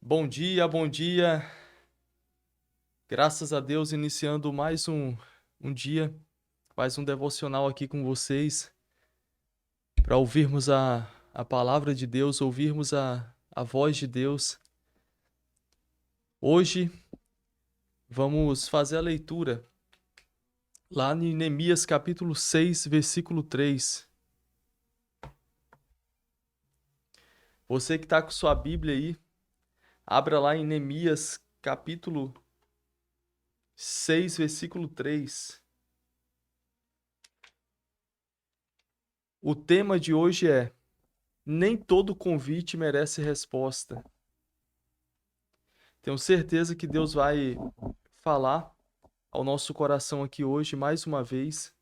Bom dia, bom dia. Graças a Deus, iniciando mais um dia, mais um devocional aqui com vocês, para ouvirmos a palavra de Deus, ouvirmos a voz de Deus. Hoje vamos fazer a leitura lá em Neemias capítulo 6, versículo 3. Você que está com sua Bíblia aí, abra lá em Neemias capítulo 6, versículo 3. O tema de hoje é: nem todo convite merece resposta. Tenho certeza que Deus vai falar ao nosso coração aqui hoje, mais uma vez.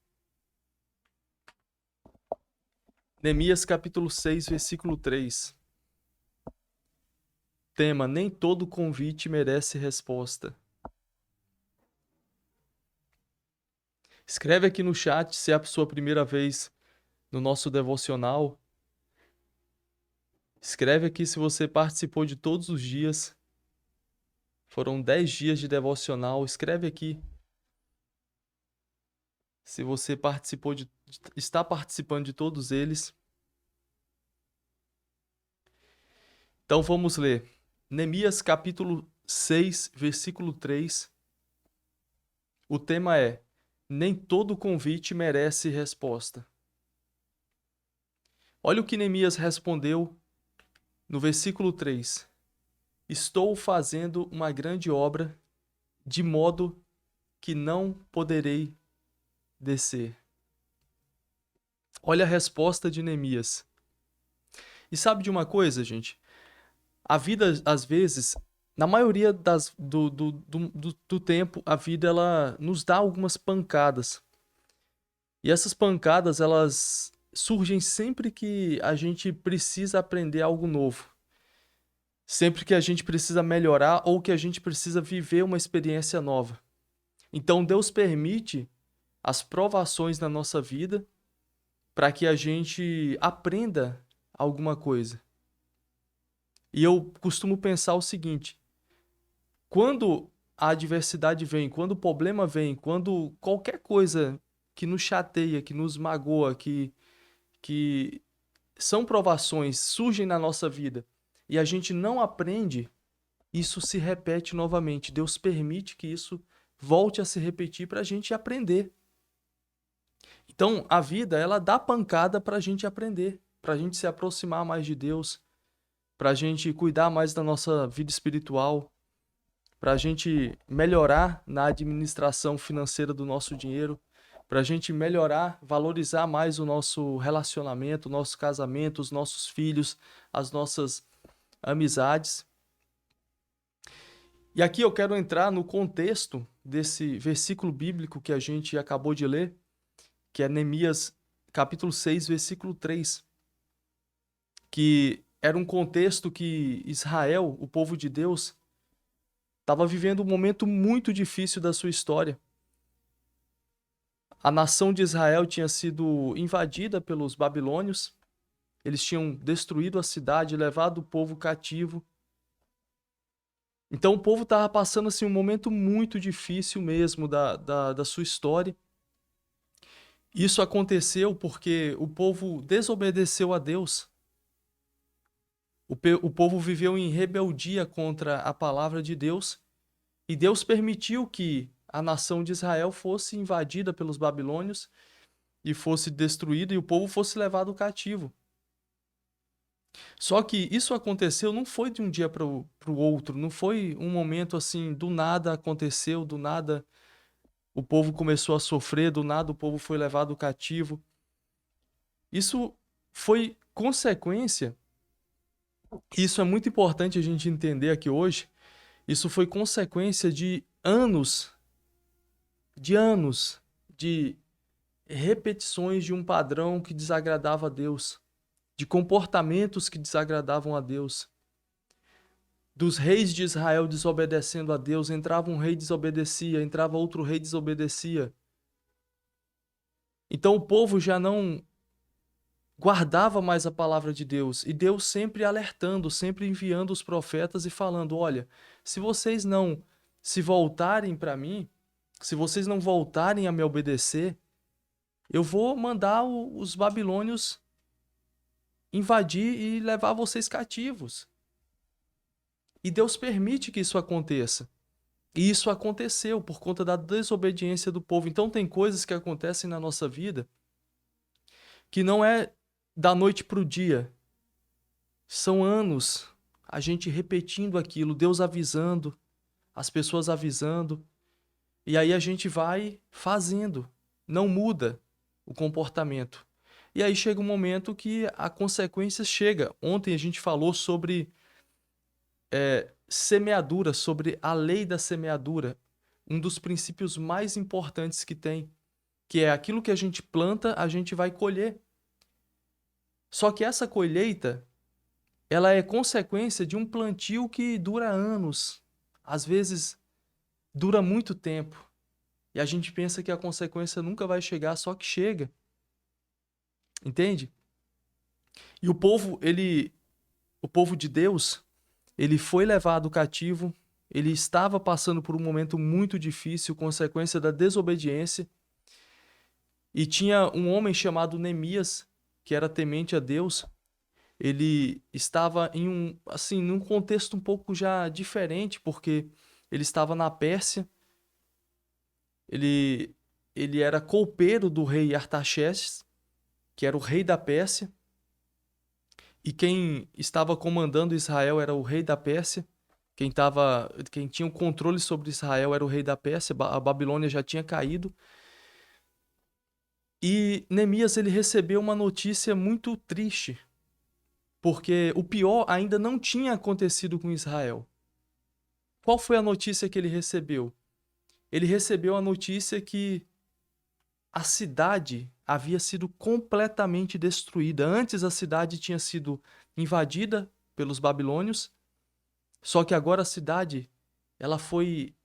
Neemias capítulo 6, versículo 3. Tema: nem todo convite merece resposta. Escreve aqui no chat se é a sua primeira vez no nosso devocional. Escreve aqui se você participou de todos os dias. Foram 10 dias de devocional. Escreve aqui se você está participando de todos eles. Então vamos ler. Neemias capítulo 6, versículo 3. O tema é: nem todo convite merece resposta. Olha o que Neemias respondeu no versículo 3. Estou fazendo uma grande obra, de modo que não poderei descer. Olha a resposta de Neemias. E sabe de uma coisa, gente? A vida, às vezes, na maioria do tempo, a vida ela nos dá algumas pancadas. E essas pancadas, elas surgem sempre que a gente precisa aprender algo novo. Sempre que a gente precisa melhorar ou que a gente precisa viver uma experiência nova. Então, Deus permite as provações na nossa vida para que a gente aprenda alguma coisa. E eu costumo pensar o seguinte: quando a adversidade vem, quando o problema vem, quando qualquer coisa que nos chateia, que nos magoa, que são provações, surgem na nossa vida e a gente não aprende, isso se repete novamente. Deus permite que isso volte a se repetir para a gente aprender. Então, a vida, ela dá pancada para a gente aprender, para a gente se aproximar mais de Deus, para a gente cuidar mais da nossa vida espiritual, para a gente melhorar na administração financeira do nosso dinheiro, para a gente melhorar, valorizar mais o nosso relacionamento, o nosso casamento, os nossos filhos, as nossas amizades. E aqui eu quero entrar no contexto desse versículo bíblico que a gente acabou de ler, que é Neemias capítulo 6, versículo 3, que era um contexto que Israel, o povo de Deus, estava vivendo um momento muito difícil da sua história. A nação de Israel tinha sido invadida pelos babilônios, eles tinham destruído a cidade, levado o povo cativo. Então o povo estava passando assim, um momento muito difícil mesmo da sua história. Isso aconteceu porque o povo desobedeceu a Deus. O povo viveu em rebeldia contra a palavra de Deus e Deus permitiu que a nação de Israel fosse invadida pelos babilônios e fosse destruída e o povo fosse levado cativo. Só que isso aconteceu não foi de um dia para o outro, não foi um momento assim, do nada aconteceu, do nada o povo começou a sofrer, do nada o povo foi levado cativo. Isso foi consequência, isso é muito importante a gente entender aqui hoje, isso foi consequência de anos de repetições de um padrão que desagradava a Deus, de comportamentos que desagradavam a Deus, dos reis de Israel desobedecendo a Deus. Entrava um rei, desobedecia, entrava outro rei, desobedecia. Então o povo já não guardava mais a palavra de Deus. E Deus sempre alertando, sempre enviando os profetas e falando: olha, se vocês não se voltarem para mim, se vocês não voltarem a me obedecer, eu vou mandar os babilônios invadir e levar vocês cativos. E Deus permite que isso aconteça. E isso aconteceu por conta da desobediência do povo. Então tem coisas que acontecem na nossa vida que não é da noite para o dia. São anos a gente repetindo aquilo, Deus avisando, as pessoas avisando. E aí a gente vai fazendo. Não muda o comportamento. E aí chega um momento que a consequência chega. Ontem a gente falou sobre semeadura, sobre a lei da semeadura. Um dos princípios mais importantes que tem, que é aquilo que a gente planta, a gente vai colher. Só que essa colheita, ela é consequência de um plantio que dura anos. Às vezes, dura muito tempo. E a gente pensa que a consequência nunca vai chegar, só que chega. Entende? E o povo de Deus, ele foi levado cativo, ele estava passando por um momento muito difícil, consequência da desobediência. E tinha um homem chamado Neemias, que era temente a Deus. Ele estava num contexto um pouco já diferente, porque ele estava na Pérsia. Ele, ele era copeiro do rei Artaxerxes, que era o rei da Pérsia. E quem estava comandando Israel era o rei da Pérsia. Quem tinha o controle sobre Israel era o rei da Pérsia. A Babilônia já tinha caído. E Neemias ele recebeu uma notícia muito triste, porque o pior ainda não tinha acontecido com Israel. Qual foi a notícia que ele recebeu? Ele recebeu a notícia que a cidade havia sido completamente destruída. Antes a cidade tinha sido invadida pelos babilônios, só que agora a cidade ela foi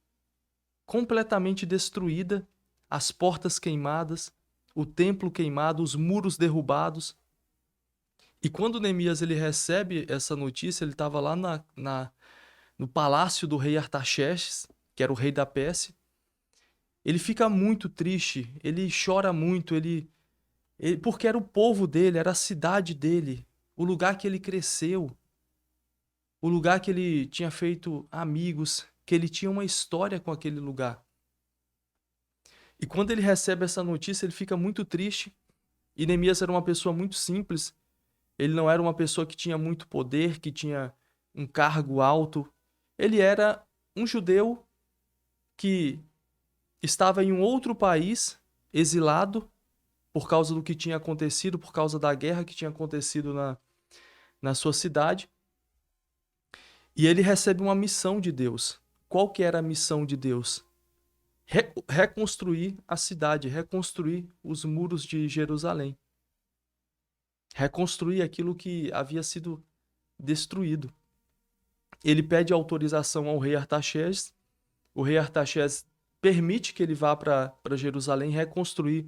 completamente destruída, as portas queimadas, o templo queimado, os muros derrubados. E quando Neemias ele recebe essa notícia, ele estava lá no palácio do rei Artaxerxes, que era o rei da Pérsia. Ele fica muito triste, ele chora muito, porque era o povo dele, era a cidade dele, o lugar que ele cresceu, o lugar que ele tinha feito amigos, que ele tinha uma história com aquele lugar. E quando ele recebe essa notícia, ele fica muito triste. E Neemias era uma pessoa muito simples. Ele não era uma pessoa que tinha muito poder, que tinha um cargo alto. Ele era um judeu que estava em um outro país, exilado, por causa do que tinha acontecido, por causa da guerra que tinha acontecido na sua cidade. E ele recebe uma missão de Deus. Qual que era a missão de Deus? Reconstruir a cidade, reconstruir os muros de Jerusalém. Reconstruir aquilo que havia sido destruído. Ele pede autorização ao rei Artaxerxes. O rei Artaxerxes permite que ele vá para Jerusalém reconstruir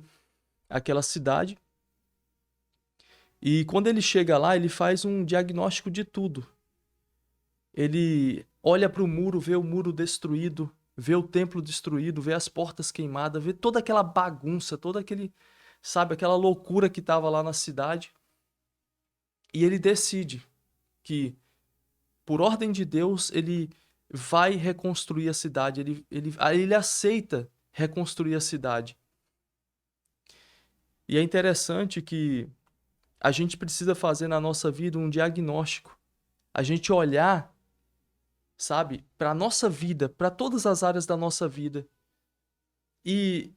aquela cidade. E quando ele chega lá, ele faz um diagnóstico de tudo. Ele olha para o muro, vê o muro destruído, vê o templo destruído, vê as portas queimadas, vê toda aquela bagunça, aquela loucura que estava lá na cidade. E ele decide que, por ordem de Deus, ele vai reconstruir a cidade. Ele aceita reconstruir a cidade. E é interessante que a gente precisa fazer na nossa vida um diagnóstico. A gente olhar, sabe, para a nossa vida, para todas as áreas da nossa vida. E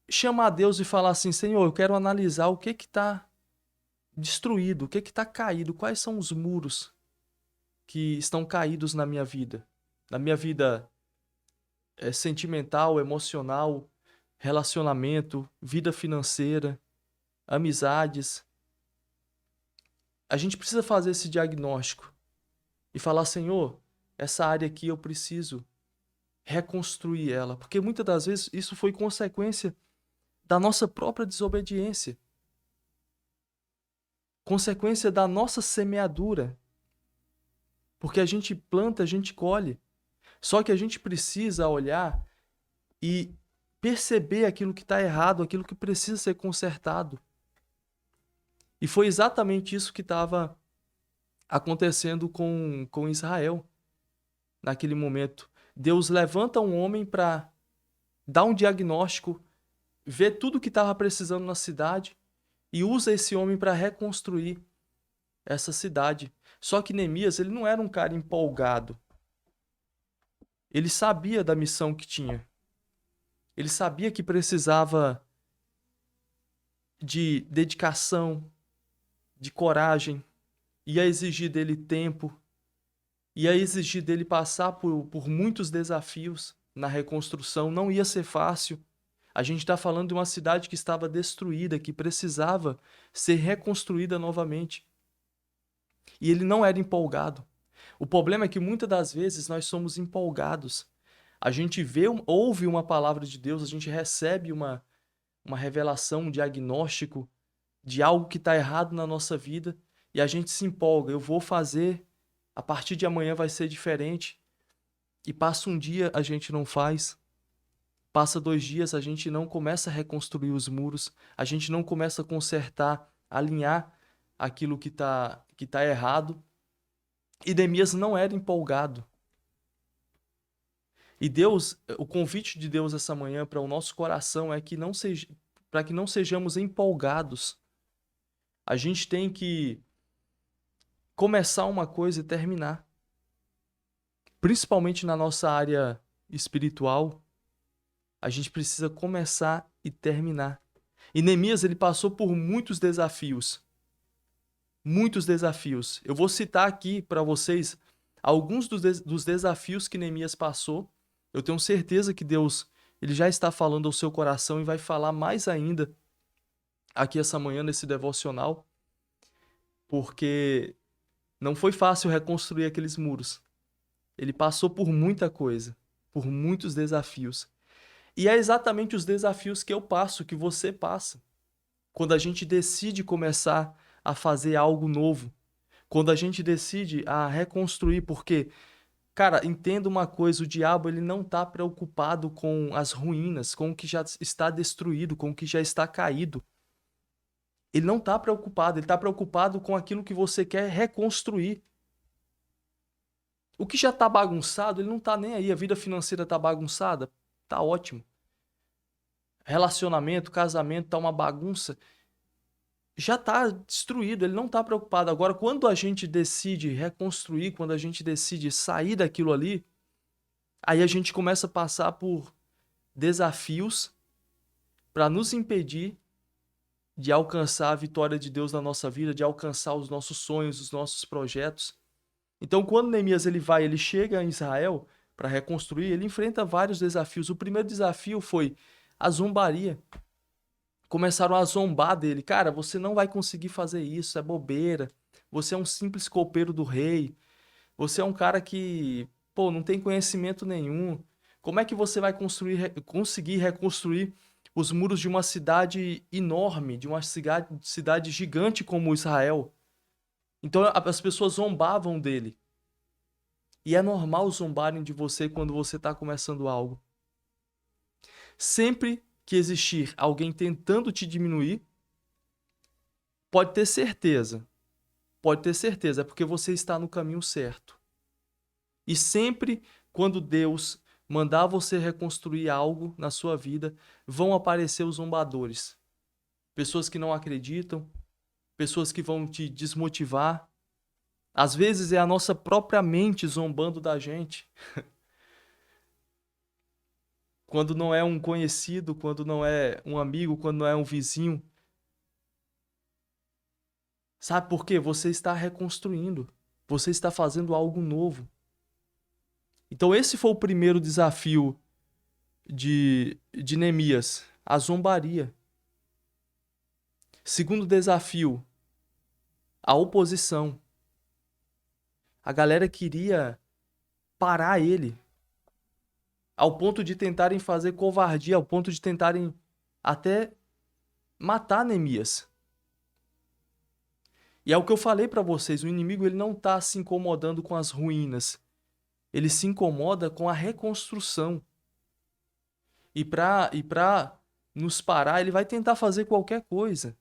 chamar a Deus e falar assim: Senhor, eu quero analisar o que está destruído, o que está caído, quais são os muros que estão caídos na minha vida. Na minha vida sentimental, emocional, relacionamento, vida financeira, amizades. A gente precisa fazer esse diagnóstico e falar: Senhor, essa área aqui eu preciso reconstruir ela, porque muitas das vezes isso foi consequência da nossa própria desobediência. consequência da nossa semeadura. Porque a gente planta, a gente colhe. Só que a gente precisa olhar e perceber aquilo que está errado, aquilo que precisa ser consertado. E foi exatamente isso que estava acontecendo com Israel naquele momento. Deus levanta um homem para dar um diagnóstico, ver tudo que estava precisando na cidade e usa esse homem para reconstruir essa cidade. Só que Neemias, ele não era um cara empolgado. Ele sabia da missão que tinha. Ele sabia que precisava de dedicação, de coragem, ia exigir dele tempo, ia exigir dele passar por muitos desafios na reconstrução, não ia ser fácil. A gente está falando de uma cidade que estava destruída, que precisava ser reconstruída novamente. E ele não era empolgado. O problema é que muitas das vezes nós somos empolgados. A gente ouve uma palavra de Deus, a gente recebe uma revelação, um diagnóstico de algo que está errado na nossa vida e a gente se empolga. Eu vou fazer, a partir de amanhã vai ser diferente. E passa um dia, a gente não faz. Passa 2 dias, a gente não começa a reconstruir os muros, a gente não começa a consertar, alinhar aquilo que tá errado. E Neemias não era empolgado. E Deus, o convite de Deus essa manhã para o nosso coração é que para que não sejamos empolgados. A gente tem que começar uma coisa e terminar. Principalmente na nossa área espiritual, a gente precisa começar e terminar. E Neemias, ele passou por muitos desafios. Muitos desafios. Eu vou citar aqui para vocês alguns dos desafios que Neemias passou. Eu tenho certeza que Deus, ele já está falando ao seu coração e vai falar mais ainda aqui essa manhã nesse devocional, porque não foi fácil reconstruir aqueles muros. Ele passou por muita coisa, por muitos desafios. E é exatamente os desafios que eu passo, que você passa. Quando a gente decide começar a fazer algo novo, quando a gente decide a reconstruir, porque, cara, entenda uma coisa, o diabo ele não está preocupado com as ruínas, com o que já está destruído, com o que já está caído. Ele não está preocupado, ele está preocupado com aquilo que você quer reconstruir. O que já está bagunçado, ele não está nem aí. A vida financeira está bagunçada, tá ótimo. Relacionamento, casamento, tá uma bagunça. Já está destruído, ele não está preocupado. Agora, quando a gente decide reconstruir, quando a gente decide sair daquilo ali, aí a gente começa a passar por desafios para nos impedir de alcançar a vitória de Deus na nossa vida, de alcançar os nossos sonhos, os nossos projetos. Então, quando Neemias ele chega em Israel para reconstruir, ele enfrenta vários desafios. O primeiro desafio foi a zombaria. Começaram a zombar dele. Cara, você não vai conseguir fazer isso, é bobeira. Você é um simples copeiro do rei. Você é um cara que, pô, não tem conhecimento nenhum. Como é que você vai conseguir reconstruir os muros de uma cidade enorme, de uma cidade gigante como Israel? Então as pessoas zombavam dele. E é normal zombarem de você quando você está começando algo. Sempre que existir alguém tentando te diminuir, pode ter certeza, é porque você está no caminho certo. E sempre quando Deus mandar você reconstruir algo na sua vida, vão aparecer os zombadores. Pessoas que não acreditam, pessoas que vão te desmotivar. Às vezes é a nossa própria mente zombando da gente. Quando não é um conhecido, quando não é um amigo, quando não é um vizinho. Sabe por quê? Você está reconstruindo. Você está fazendo algo novo. Então esse foi o primeiro desafio de Neemias, a zombaria. Segundo desafio, a oposição. A galera queria parar ele, ao ponto de tentarem fazer covardia, ao ponto de tentarem até matar Neemias. E é o que eu falei para vocês, o inimigo ele não está se incomodando com as ruínas, ele se incomoda com a reconstrução. E para nos parar, ele vai tentar fazer qualquer coisa.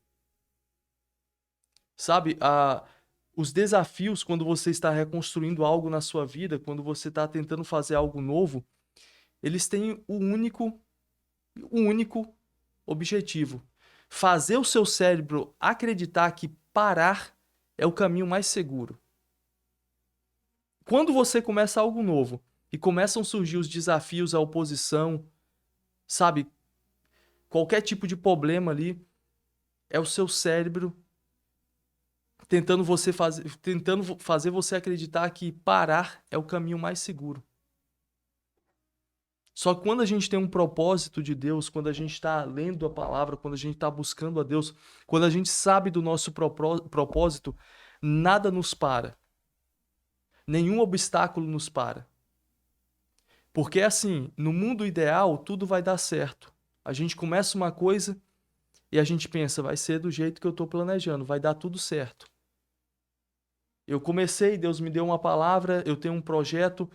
Sabe, os desafios quando você está reconstruindo algo na sua vida, quando você está tentando fazer algo novo, eles têm o único objetivo: fazer o seu cérebro acreditar que parar é o caminho mais seguro. Quando você começa algo novo e começam a surgir os desafios, a oposição, sabe, qualquer tipo de problema ali, é o seu cérebro tentando fazer você acreditar que parar é o caminho mais seguro. Só que quando a gente tem um propósito de Deus, quando a gente está lendo a palavra, quando a gente está buscando a Deus, quando a gente sabe do nosso propósito, nada nos para. Nenhum obstáculo nos para. Porque assim, no mundo ideal, tudo vai dar certo. A gente começa uma coisa e a gente pensa, vai ser do jeito que eu estou planejando, vai dar tudo certo. Eu comecei, Deus me deu uma palavra, eu tenho um projeto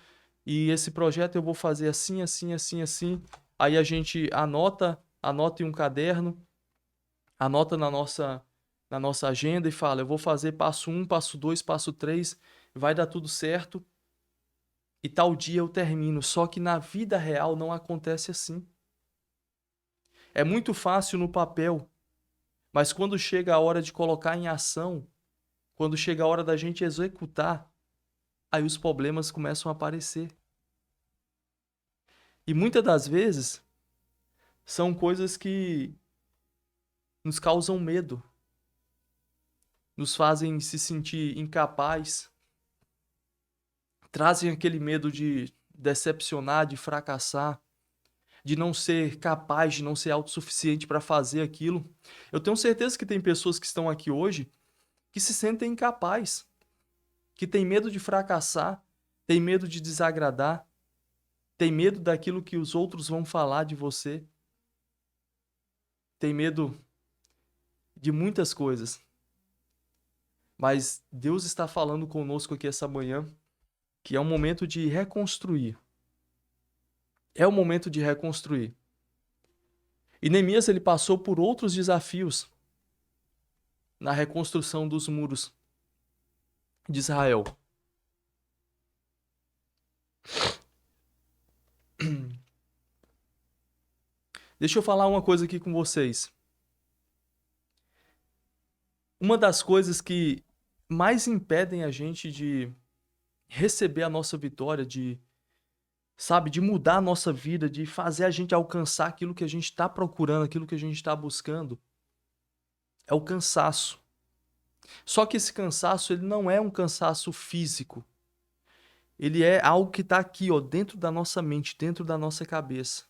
e esse projeto eu vou fazer assim, assim, assim, assim. Aí a gente anota em um caderno, anota na nossa agenda e fala, eu vou fazer passo 1, passo 2, passo 3, vai dar tudo certo e tal dia eu termino. Só que na vida real não acontece assim. É muito fácil no papel, mas quando chega a hora de colocar em ação, quando chega a hora da gente executar, aí os problemas começam a aparecer. E muitas das vezes são coisas que nos causam medo, nos fazem se sentir incapaz, trazem aquele medo de decepcionar, de fracassar, de não ser capaz, de não ser autossuficiente para fazer aquilo. Eu tenho certeza que tem pessoas que estão aqui hoje que se sentem incapazes, que têm medo de fracassar, têm medo de desagradar, têm medo daquilo que os outros vão falar de você, têm medo de muitas coisas. Mas Deus está falando conosco aqui essa manhã que é um momento de reconstruir. É o momento de reconstruir. E Neemias ele passou por outros desafios na reconstrução dos muros de Israel. Deixa eu falar uma coisa aqui com vocês. Uma das coisas que mais impedem a gente de receber a nossa vitória, de mudar a nossa vida, de fazer a gente alcançar aquilo que a gente está procurando, aquilo que a gente está buscando, é o cansaço. Só que esse cansaço, ele não é um cansaço físico. Ele é algo que está aqui, ó, dentro da nossa mente, dentro da nossa cabeça.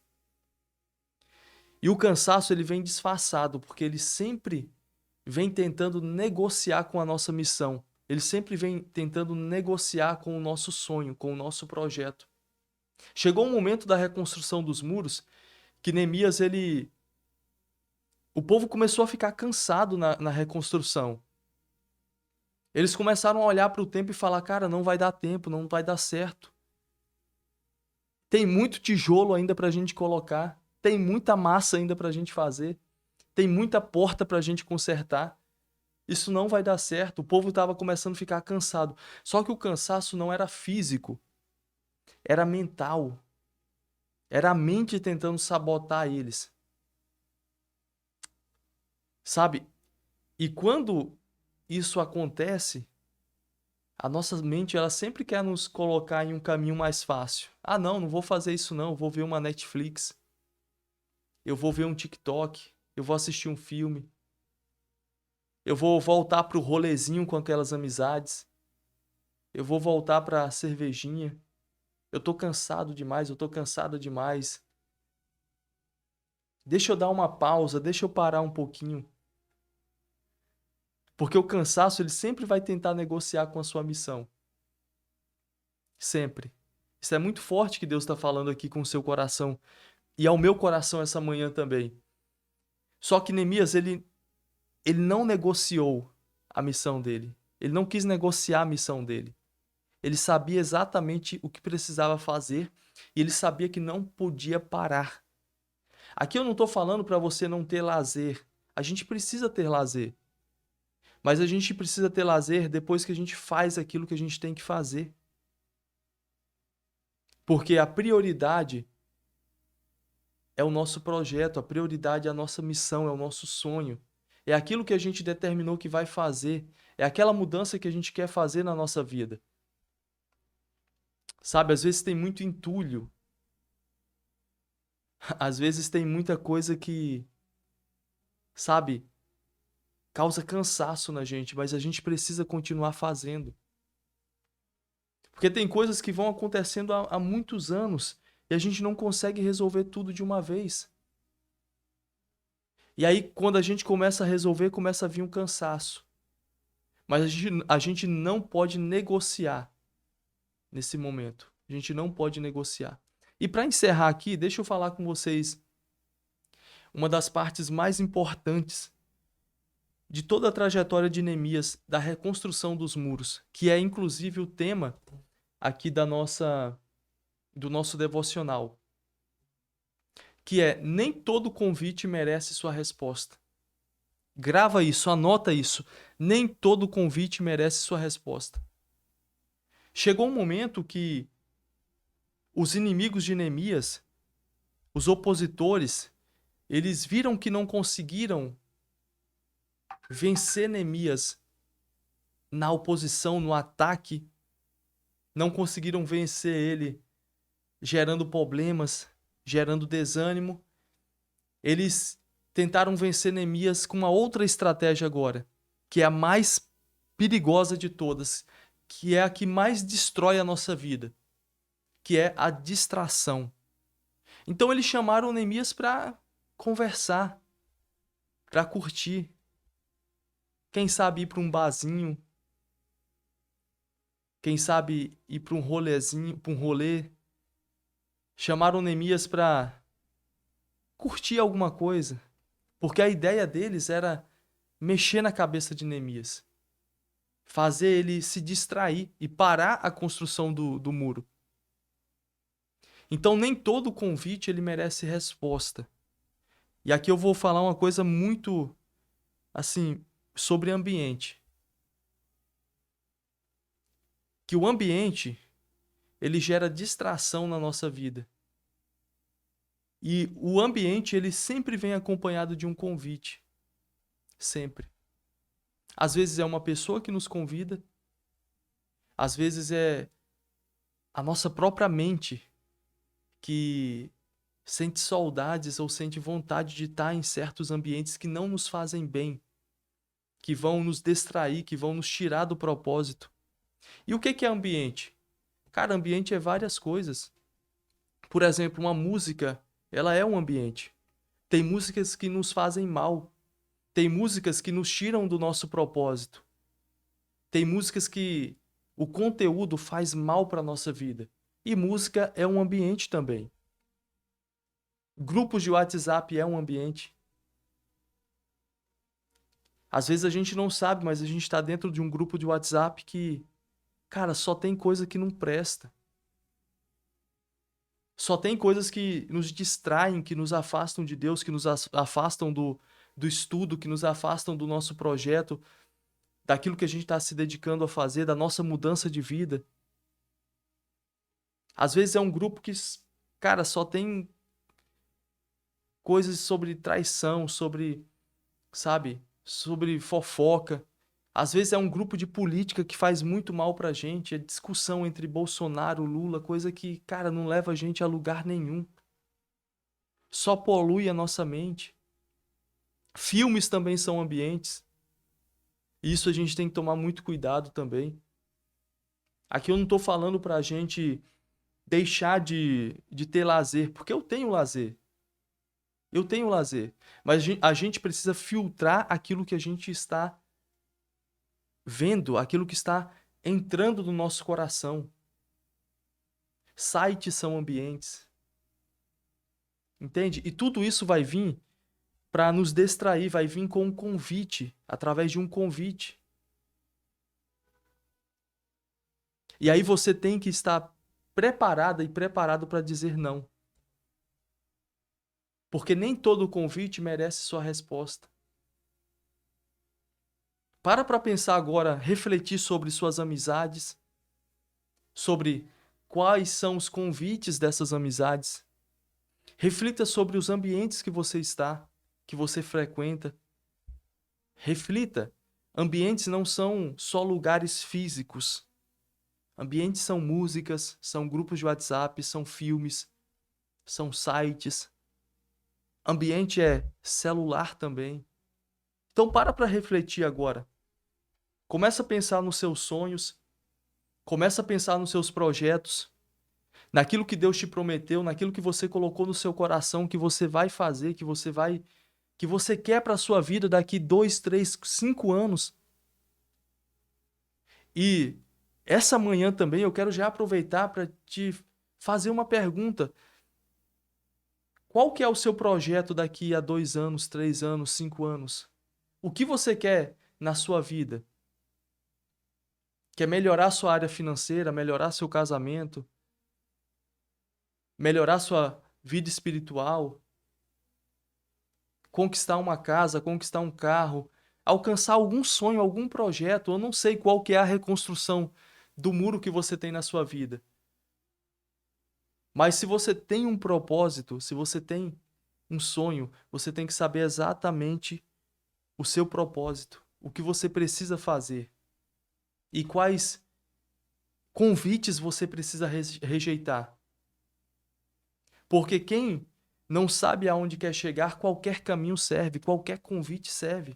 E o cansaço, ele vem disfarçado, porque ele sempre vem tentando negociar com a nossa missão. Ele sempre vem tentando negociar com o nosso sonho, com o nosso projeto. Chegou um momento da reconstrução dos muros que Neemias, o povo começou a ficar cansado na reconstrução. Eles começaram a olhar para o tempo e falar, cara, não vai dar tempo, não vai dar certo. Tem muito tijolo ainda para a gente colocar, tem muita massa ainda para a gente fazer, tem muita porta para a gente consertar. Isso não vai dar certo. O povo estava começando a ficar cansado. Só que o cansaço não era físico, era mental. Era a mente tentando sabotar eles. Sabe? E quando isso acontece, a nossa mente ela sempre quer nos colocar em um caminho mais fácil. Ah, não vou fazer isso não, eu vou ver uma Netflix. Eu vou ver um TikTok, eu vou assistir um filme. Eu vou voltar pro rolezinho com aquelas amizades. Eu vou voltar pra cervejinha. Eu tô cansado demais, eu tô cansada demais. Deixa eu dar uma pausa, deixa eu parar um pouquinho. Porque o cansaço, ele sempre vai tentar negociar com a sua missão. Sempre. Isso é muito forte que Deus está falando aqui com o seu coração. E ao meu coração essa manhã também. Só que Neemias, ele não negociou a missão dele. Ele não quis negociar a missão dele. Ele sabia exatamente o que precisava fazer e ele sabia que não podia parar. Aqui eu não estou falando para você não ter lazer. A gente precisa ter lazer. Mas a gente precisa ter lazer depois que a gente faz aquilo que a gente tem que fazer. Porque a prioridade é o nosso projeto, a prioridade é a nossa missão, é o nosso sonho. É aquilo que a gente determinou que vai fazer. É aquela mudança que a gente quer fazer na nossa vida. Sabe, às vezes tem muito entulho. Às vezes tem muita coisa que, sabe, causa cansaço na gente, mas a gente precisa continuar fazendo. Porque tem coisas que vão acontecendo há muitos anos e a gente não consegue resolver tudo de uma vez. E aí, quando a gente começa a resolver, começa a vir um cansaço. Mas a gente não pode negociar nesse momento. A gente não pode negociar. E para encerrar aqui, deixa eu falar com vocês uma das partes mais importantes de toda a trajetória de Neemias, da reconstrução dos muros, que é inclusive o tema aqui do nosso devocional, que é: nem todo convite merece sua resposta. Grava isso, anota isso. Nem todo convite merece sua resposta. Chegou um momento que os inimigos de Neemias, os opositores, eles viram que não conseguiram vencer Neemias na oposição, no ataque, não conseguiram vencer ele gerando problemas, gerando desânimo. Eles tentaram vencer Neemias com uma outra estratégia agora, que é a mais perigosa de todas, que é a que mais destrói a nossa vida, que é a distração. Então eles chamaram Neemias para conversar, para curtir. Quem sabe ir para um barzinho, quem sabe ir para um rolezinho, para um rolê. Chamaram Neemias para curtir alguma coisa, porque a ideia deles era mexer na cabeça de Neemias, fazer ele se distrair e parar a construção do muro. Então nem todo convite ele merece resposta. E aqui eu vou falar uma coisa muito assim sobre ambiente. Que o ambiente ele gera distração na nossa vida. E o ambiente ele sempre vem acompanhado de um convite. Sempre. Às vezes é uma pessoa que nos convida, às vezes é a nossa própria mente que sente saudades ou sente vontade de estar em certos ambientes que não nos fazem bem, que vão nos distrair, que vão nos tirar do propósito. E o que é ambiente? Cara, ambiente é várias coisas. Por exemplo, uma música, ela é um ambiente. Tem músicas que nos fazem mal. Tem músicas que nos tiram do nosso propósito. Tem músicas que o conteúdo faz mal para a nossa vida. E música é um ambiente também. Grupos de WhatsApp é um ambiente. Às vezes a gente não sabe, mas a gente está dentro de um grupo de WhatsApp que, cara, só tem coisa que não presta. Só tem coisas que nos distraem, que nos afastam de Deus, que nos afastam do estudo, que nos afastam do nosso projeto, daquilo que a gente está se dedicando a fazer, da nossa mudança de vida. Às vezes é um grupo que, cara, só tem coisas sobre traição, sobre, sabe, sobre fofoca. Às vezes é um grupo de política que faz muito mal pra gente, é discussão entre Bolsonaro, Lula, coisa que, cara, não leva a gente a lugar nenhum. Só polui a nossa mente. Filmes também são ambientes. Isso a gente tem que tomar muito cuidado também. Aqui eu não tô falando pra gente deixar de ter lazer, porque eu tenho lazer. Eu tenho lazer. Mas a gente precisa filtrar aquilo que a gente está vendo, aquilo que está entrando no nosso coração. Sites são ambientes. Entende? E tudo isso vai vir para nos distrair, vai vir com um convite, através de um convite. E aí você tem que estar preparada e preparado para dizer não. Porque nem todo convite merece sua resposta. Para pensar agora, refletir sobre suas amizades, sobre quais são os convites dessas amizades. Reflita sobre os ambientes que você está, que você frequenta. Reflita. Ambientes não são só lugares físicos. Ambientes são músicas, são grupos de WhatsApp, são filmes, são sites. Ambiente é celular também. Então para refletir agora. Começa a pensar nos seus sonhos, começa a pensar nos seus projetos, naquilo que Deus te prometeu, naquilo que você colocou no seu coração, que você vai fazer, que você quer para a sua vida daqui 2, 3, 5 anos. E essa manhã também eu quero já aproveitar para te fazer uma pergunta. Qual que é o seu projeto daqui a 2 anos, 3 anos, 5 anos? O que você quer na sua vida? Quer melhorar sua área financeira, melhorar seu casamento, melhorar sua vida espiritual, conquistar uma casa, conquistar um carro, alcançar algum sonho, algum projeto? Eu não sei qual que é a reconstrução do muro que você tem na sua vida. Mas se você tem um propósito, se você tem um sonho, você tem que saber exatamente o seu propósito, o que você precisa fazer e quais convites você precisa rejeitar. Porque quem não sabe aonde quer chegar, qualquer caminho serve, qualquer convite serve.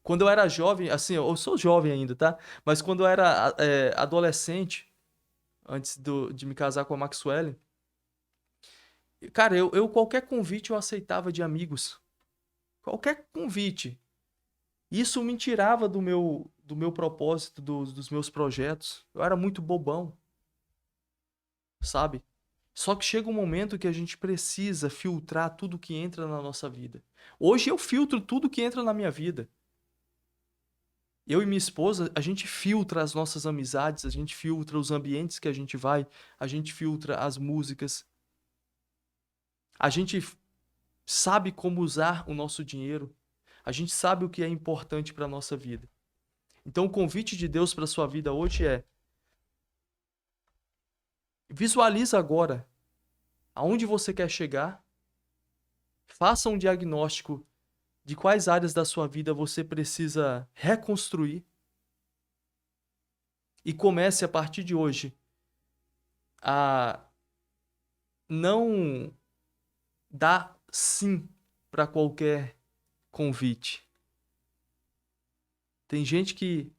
Quando eu era jovem, assim, eu sou jovem ainda, tá? Mas quando eu era adolescente, antes de me casar com a Maxwell, cara, eu qualquer convite eu aceitava de amigos. Qualquer convite. Isso me tirava do meu propósito, dos meus projetos. Eu era muito bobão, sabe? Só que chega um momento que a gente precisa filtrar tudo que entra na nossa vida. Hoje eu filtro tudo que entra na minha vida. Eu e minha esposa, a gente filtra as nossas amizades, a gente filtra os ambientes que a gente vai, a gente filtra as músicas. A gente sabe como usar o nosso dinheiro. A gente sabe o que é importante para a nossa vida. Então, o convite de Deus para a sua vida hoje é: visualiza agora aonde você quer chegar, faça um diagnóstico de quais áreas da sua vida você precisa reconstruir e comece a partir de hoje a não dar sim para qualquer convite. Tem gente que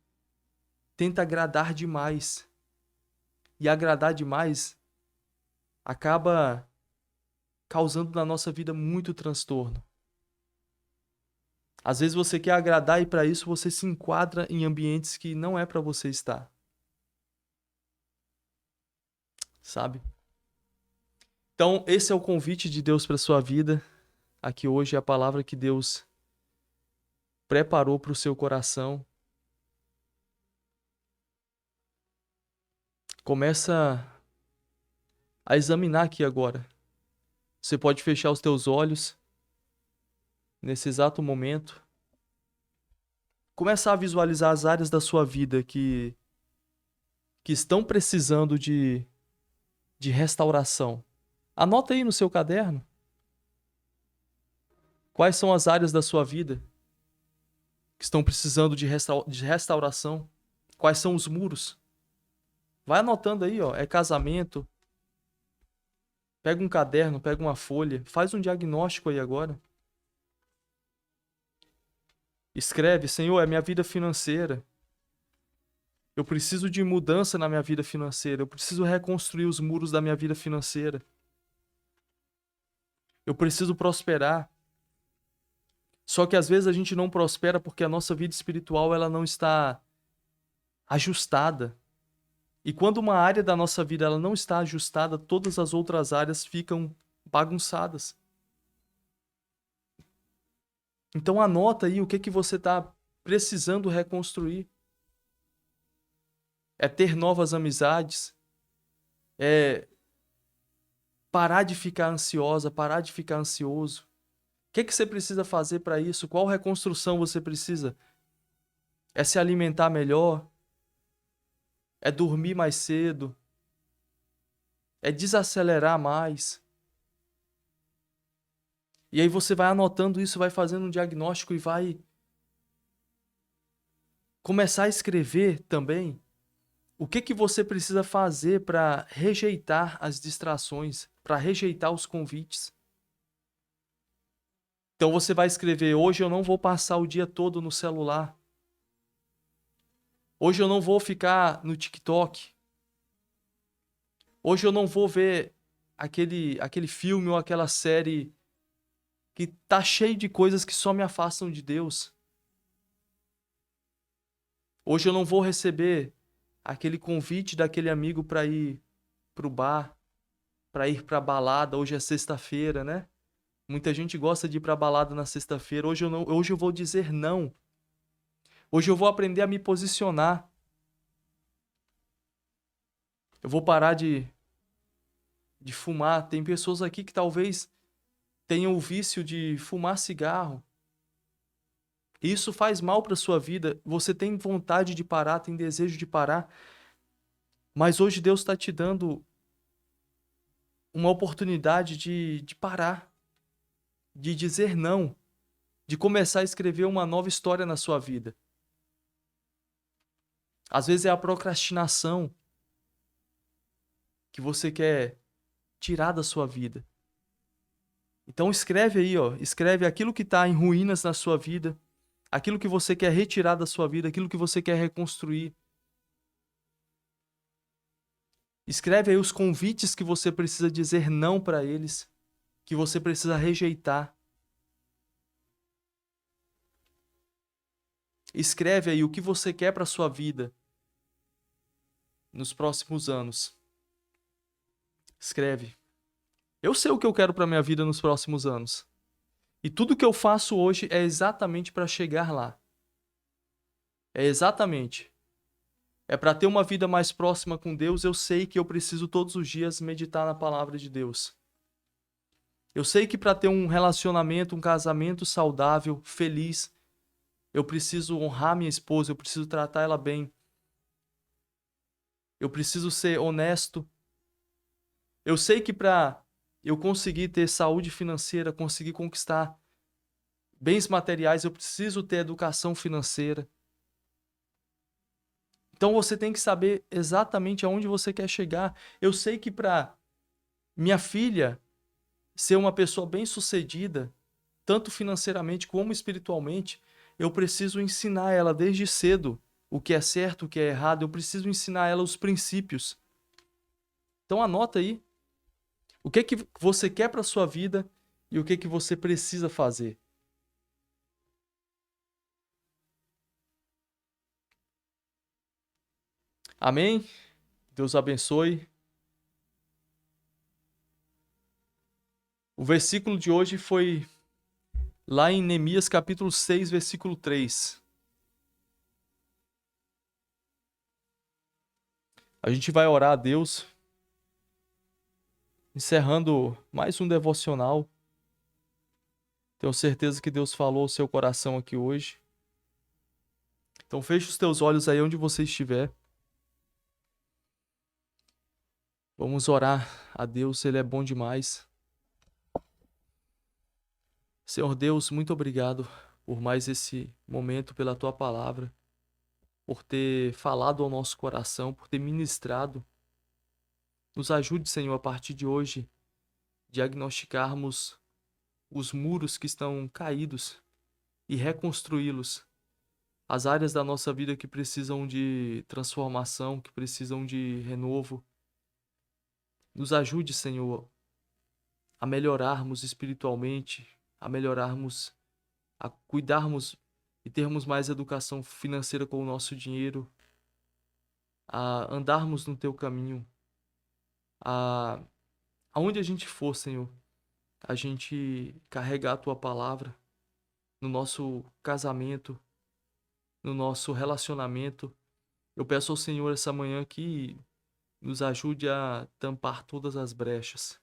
tenta agradar demais e agradar demais acaba causando na nossa vida muito transtorno. Às vezes você quer agradar e para isso você se enquadra em ambientes que não é para você estar. Sabe? Então, esse é o convite de Deus para sua vida. Aqui hoje é a palavra que Deus preparou para o seu coração. Começa a examinar aqui agora. Você pode fechar os teus olhos nesse exato momento. Começa a visualizar as áreas da sua vida que estão precisando de restauração. Anota aí no seu caderno. Quais são as áreas da sua vida que estão precisando de restauração? Quais são os muros? Vai anotando aí, ó. É casamento. Pega um caderno, pega uma folha, faz um diagnóstico aí agora. Escreve: Senhor, é minha vida financeira. Eu preciso de mudança na minha vida financeira. Eu preciso reconstruir os muros da minha vida financeira. Eu preciso prosperar. Só que às vezes a gente não prospera porque a nossa vida espiritual ela não está ajustada. E quando uma área da nossa vida ela não está ajustada, todas as outras áreas ficam bagunçadas. Então anota aí o que você está precisando reconstruir. é ter novas amizades, é parar de ficar ansiosa, parar de ficar ansioso. O que você precisa fazer para isso? Qual reconstrução você precisa? É se alimentar melhor? É dormir mais cedo? É desacelerar mais? E aí você vai anotando isso, vai fazendo um diagnóstico e vai começar a escrever também o que você precisa fazer para rejeitar as distrações, para rejeitar os convites. Então você vai escrever: hoje eu não vou passar o dia todo no celular. Hoje eu não vou ficar no TikTok. Hoje eu não vou ver aquele filme ou aquela série que tá cheio de coisas que só me afastam de Deus. Hoje eu não vou receber aquele convite daquele amigo para ir pro bar, para ir pra balada. Hoje é sexta-feira, né? Muita gente gosta de ir pra balada na sexta-feira. Hoje eu vou dizer não. Hoje eu vou aprender a me posicionar. Eu vou parar de fumar. Tem pessoas aqui que talvez tenham o vício de fumar cigarro. Isso faz mal para sua vida. Você tem vontade de parar, tem desejo de parar, mas hoje Deus está te dando uma oportunidade de parar, de dizer não, de começar a escrever uma nova história na sua vida. Às vezes é a procrastinação que você quer tirar da sua vida. Então escreve aí, ó, escreve aquilo que está em ruínas na sua vida, aquilo que você quer retirar da sua vida, aquilo que você quer reconstruir. Escreve aí os convites que você precisa dizer não para eles, que você precisa rejeitar. Escreve aí o que você quer para sua vida nos próximos anos. Escreve. Eu sei o que eu quero para minha vida nos próximos anos. E tudo que eu faço hoje é exatamente para chegar lá. É exatamente. É para ter uma vida mais próxima com Deus. Eu sei que eu preciso todos os dias meditar na palavra de Deus. Eu sei que para ter um relacionamento, um casamento saudável, feliz, eu preciso honrar minha esposa, eu preciso tratar ela bem. Eu preciso ser honesto. Eu sei que para eu conseguir ter saúde financeira, conseguir conquistar bens materiais, eu preciso ter educação financeira. Então você tem que saber exatamente aonde você quer chegar. Eu sei que para minha filha ser uma pessoa bem-sucedida, tanto financeiramente como espiritualmente, eu preciso ensinar ela desde cedo o que é certo, o que é errado. Eu preciso ensinar ela os princípios. Então anota aí o que você quer para sua vida e o que você precisa fazer. Amém? Deus abençoe. O versículo de hoje foi lá em Neemias capítulo 6, versículo 3. A gente vai orar a Deus, encerrando mais um devocional. Tenho certeza que Deus falou ao seu coração aqui hoje. Então feche os teus olhos aí onde você estiver. Vamos orar a Deus, Ele é bom demais. Senhor Deus, muito obrigado por mais esse momento, pela Tua palavra, por ter falado ao nosso coração, por ter ministrado. Nos ajude, Senhor, a partir de hoje, diagnosticarmos os muros que estão caídos e reconstruí-los. As áreas da nossa vida que precisam de transformação, que precisam de renovo. Nos ajude, Senhor, a melhorarmos espiritualmente, a melhorarmos, a cuidarmos e termos mais educação financeira com o nosso dinheiro, a andarmos no Teu caminho, a aonde a gente for, Senhor, a gente carregar a Tua palavra no nosso casamento, no nosso relacionamento. Eu peço ao Senhor essa manhã que nos ajude a tampar todas as brechas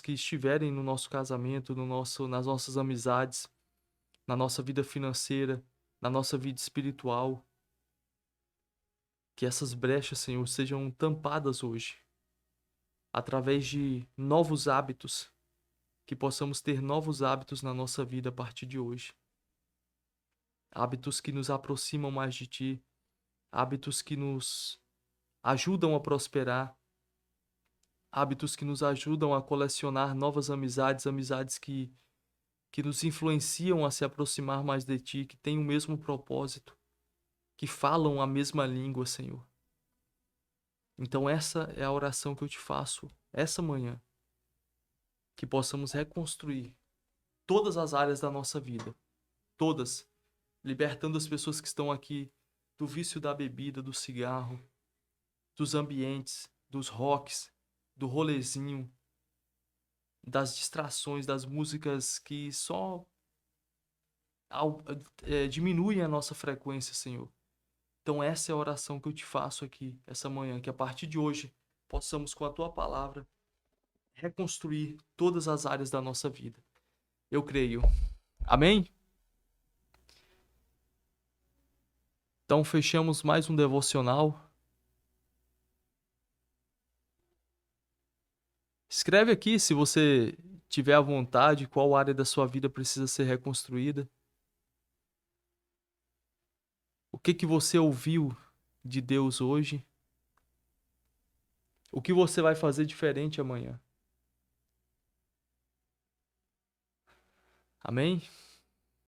que estiverem no nosso casamento, nas nossas amizades, na nossa vida financeira, na nossa vida espiritual. Que essas brechas, Senhor, sejam tampadas hoje, através de novos hábitos, que possamos ter novos hábitos na nossa vida a partir de hoje. Hábitos que nos aproximam mais de Ti, hábitos que nos ajudam a prosperar, hábitos que nos ajudam a colecionar novas amizades, amizades que nos influenciam a se aproximar mais de Ti, que têm o mesmo propósito, que falam a mesma língua, Senhor. Então essa é a oração que eu te faço essa manhã, que possamos reconstruir todas as áreas da nossa vida, todas, libertando as pessoas que estão aqui do vício da bebida, do cigarro, dos ambientes, dos rocks, do rolezinho, das distrações, das músicas que só diminuem a nossa frequência, Senhor. Então essa é a oração que eu te faço aqui essa manhã, que a partir de hoje possamos, com a tua palavra, reconstruir todas as áreas da nossa vida. Eu creio. Amém? Então fechamos mais um devocional. Escreve aqui, se você tiver à vontade, qual área da sua vida precisa ser reconstruída. O que você ouviu de Deus hoje? O que você vai fazer diferente amanhã? Amém?